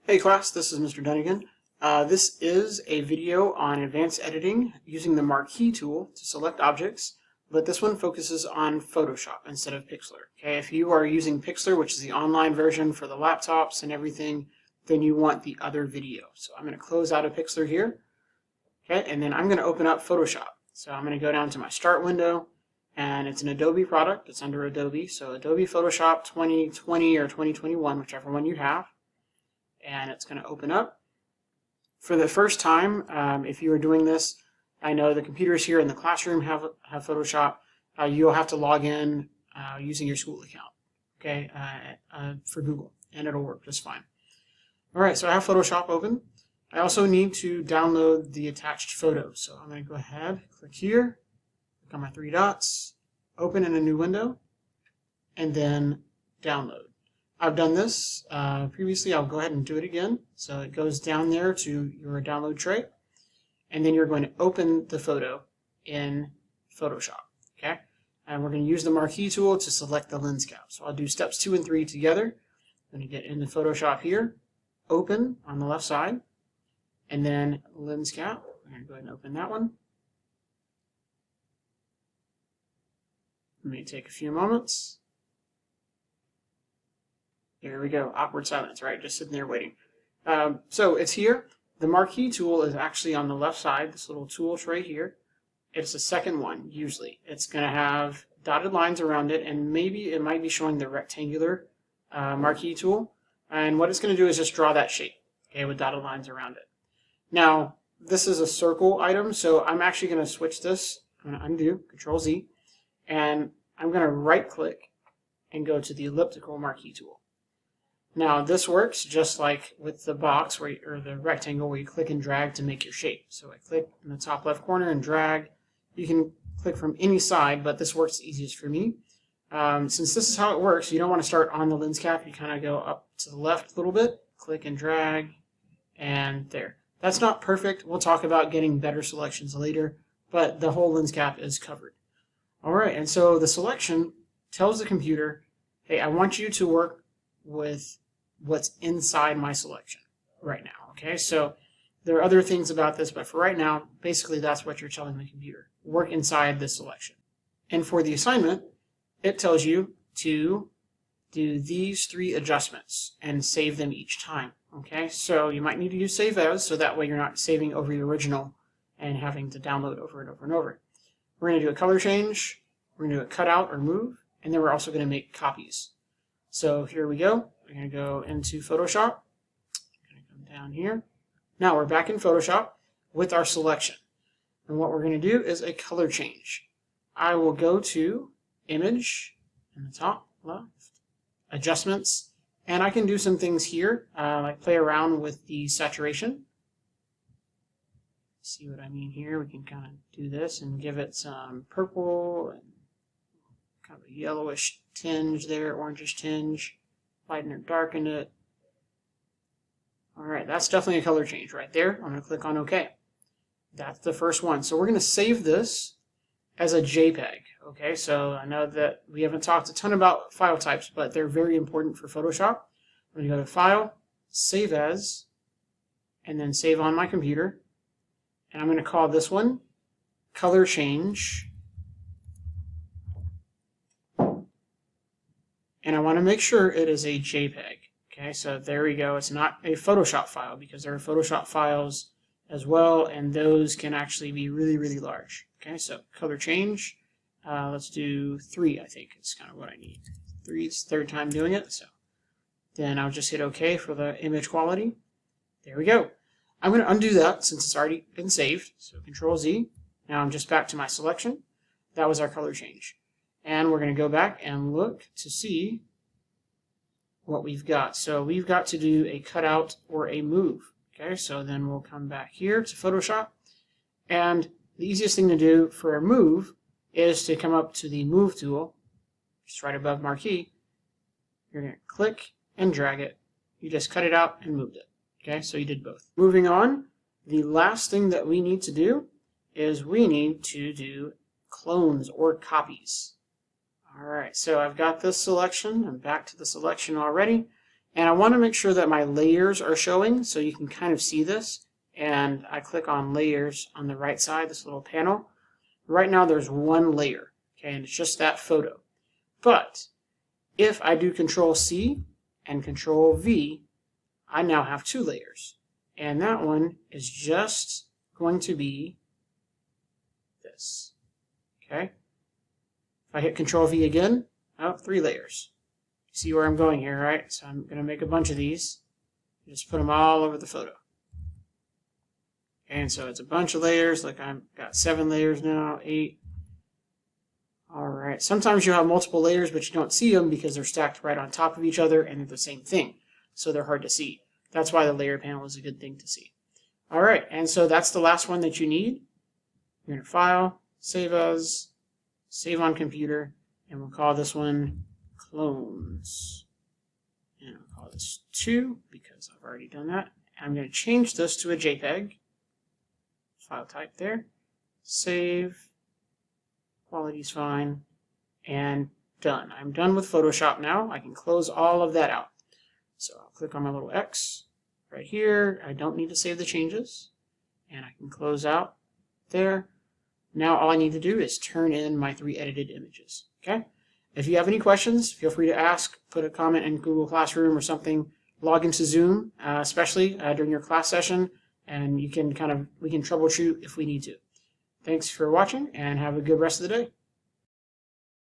Hey class, this is Mr. Dunnigan. This is a video on advanced editing using the Marquee tool to select objects, but this one focuses on Photoshop instead of Pixlr. Okay, if you are using Pixlr, which is the online version for the laptops and everything, then you want the other video. So I'm going to close out of Pixlr here, okay, and then I'm going to open up Photoshop. So I'm going to go down to my Start window, and it's an Adobe product. It's under Adobe, so Adobe Photoshop 2020 or 2021, whichever one you have. And it's going to open up. For the first time, if you are doing this, I know the computers here in the classroom have Photoshop. You'll have to log in using your school account, okay, for Google, and it'll work just fine. All right, so I have Photoshop open. I also need to download the attached photo. So I'm going to go ahead, click here, click on my three dots, open in a new window, and then download. I've done this previously. I'll go ahead and do it again. So it goes down there to your download tray, and then you're going to open the photo in Photoshop, okay? And we're going to use the Marquee tool to select the lens cap. So I'll do steps 2 and 3 together. I'm going to get into Photoshop here, open on the left side, and then lens cap. I'm going to go ahead and open that one. It may take a few moments. There we go, awkward silence, right? Just sitting there waiting. So it's here. The Marquee tool is actually on the left side, this little tool tray here. It's the second one, usually. It's going to have dotted lines around it, and maybe it might be showing the rectangular Marquee tool. And what it's going to do is just draw that shape, okay, with dotted lines around it. Now, this is a circle item, so I'm actually going to switch this. I'm going to undo, Control Z, and I'm going to right-click and go to the elliptical Marquee tool. Now this works just like with the box or the rectangle where you click and drag to make your shape. So I click in the top left corner and drag. You can click from any side, but this works easiest for me. Since this is how it works, you don't want to start on the lens cap. You kind of go up to the left a little bit, click and drag, and there. That's not perfect. We'll talk about getting better selections later, but the whole lens cap is covered. All right, and so the selection tells the computer, hey, I want you to work with what's inside my selection right now, okay? So there are other things about this, but for right now, basically that's what you're telling the computer. Work inside this selection. And for the assignment, it tells you to do these 3 adjustments and save them each time, okay? So you might need to use save as, so that way you're not saving over the original and having to download over and over and over. We're going to do a color change, we're going to do a cutout or move, and then we're also going to make copies. So here we go. We're going to go into Photoshop. I'm going to come down here. Now we're back in Photoshop with our selection. And what we're going to do is a color change. I will go to Image in the top left, Adjustments, and I can do some things here, like play around with the saturation. See what I mean here? We can kind of do this and give it some purple and kind of a yellowish tinge there, orangish tinge, lighten or darken it. All right, that's definitely a color change right there. I'm going to click on OK. That's the first one. So we're going to save this as a JPEG. Okay, so I know that we haven't talked a ton about file types, but they're very important for Photoshop. I'm going to go to File, Save As, and then Save on my computer. And I'm going to call this one Color Change. And I want to make sure it is a JPEG. Okay, so there we go. It's not a Photoshop file because there are Photoshop files as well, and those can actually be really, really large. Okay, so color change. Let's do 3, I think. It's kind of what I need. 3 is the 3rd time doing it. So then I'll just hit OK for the image quality. There we go. I'm going to undo that since it's already been saved. So Control Z. Now I'm just back to my selection. That was our color change. And we're going to go back and look to see what we've got. So we've got to do a cutout or a move. Okay, so then we'll come back here to Photoshop. And the easiest thing to do for a move is to come up to the Move tool, just right above Marquee. You're going to click and drag it. You just cut it out and moved it. Okay, so you did both. Moving on, the last thing that we need to do is we need to do clones or copies. All right, so I've got this selection. I'm back to the selection already. And I want to make sure that my layers are showing so you can kind of see this. And I click on layers on the right side, this little panel. Right now there's one layer, okay, and it's just that photo. But if I do Control C and Control V, I now have two layers. And that one is just going to be this, okay? If I hit Control V again, oh, three layers. See where I'm going here, right? So I'm going to make a bunch of these. Just put them all over the photo. And so it's a bunch of layers, like I've got 7 layers now, 8. All right, sometimes you have multiple layers, but you don't see them because they're stacked right on top of each other and they're the same thing. So they're hard to see. That's why the layer panel is a good thing to see. All right, and so that's the last one that you need. You're going to File, Save As, Save on Computer, and we'll call this one Clones. And I'll call this 2 because I've already done that. I'm going to change this to a JPEG. File type there, save, quality's fine, and done. I'm done with Photoshop now. I can close all of that out. So I'll click on my little X right here. I don't need to save the changes, and I can close out there. Now all I need to do is turn in my 3 edited images. Okay? If you have any questions, feel free to ask. Put a comment in Google Classroom or something. Log into Zoom, especially during your class session. And we can troubleshoot if we need to. Thanks for watching and have a good rest of the day.